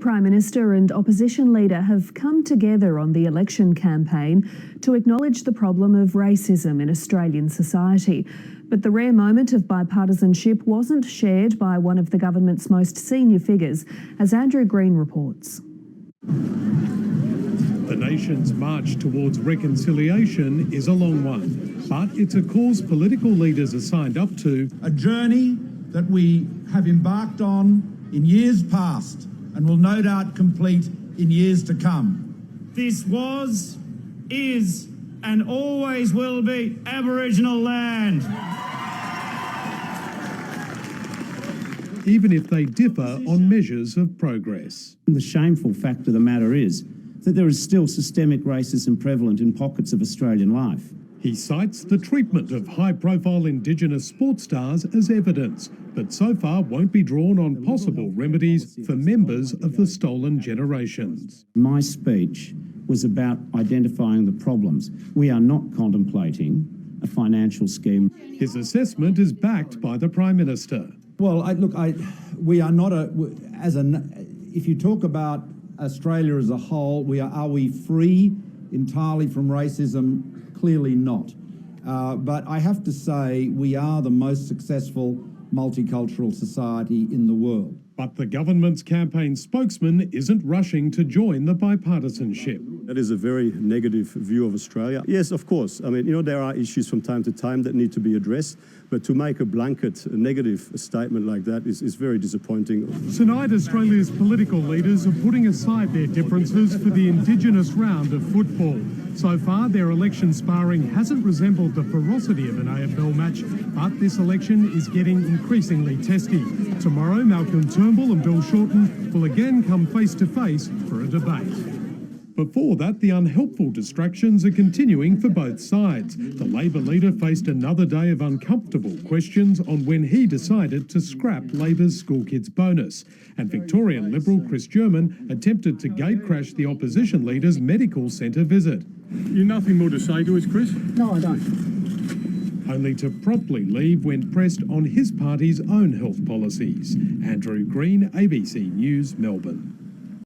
Prime Minister and opposition leader have come together on the election campaign to acknowledge the problem of racism in Australian society. But the rare moment of bipartisanship wasn't shared by one of the government's most senior figures, as Andrew Green reports. The nation's march towards reconciliation is a long one, but it's a cause political leaders are signed up to. A journey that we have embarked on in years past and will no doubt complete in years to come. This was, is and always will be Aboriginal land. Even if they differ on measures of progress. The shameful fact of the matter is that there is still systemic racism prevalent in pockets of Australian life. He cites the treatment of high-profile Indigenous sports stars as evidence, but so far won't be drawn on possible remedies for members of the stolen generations. My speech was about identifying the problems. We are not contemplating a financial scheme. His assessment is backed by the Prime Minister. Well, we are not if you talk about Australia as a whole, are we free entirely from racism? Clearly not. But I have to say we are the most successful multicultural society in the world. But the government's campaign spokesman isn't rushing to join the bipartisanship. That is a very negative view of Australia. Yes, of course. I mean, there are issues from time to time that need to be addressed, but to make a blanket negative statement like that is very disappointing. Tonight, Australia's political leaders are putting aside their differences for the Indigenous round of football. So far, their election sparring hasn't resembled the ferocity of an AFL match, but this election is getting increasingly testy. Tomorrow, Malcolm Turnbull and Bill-Shorten will again come face to face for a debate. Before that, the unhelpful distractions are continuing for both sides. The Labor leader faced another day of uncomfortable questions on when he decided to scrap Labor's school kids bonus. And Victorian Liberal Chris Jermyn attempted to gatecrash the opposition leader's medical centre visit. You've nothing more to say to us, Chris? No, I don't. Only to promptly leave when pressed on his party's own health policies. Andrew Green, ABC News, Melbourne.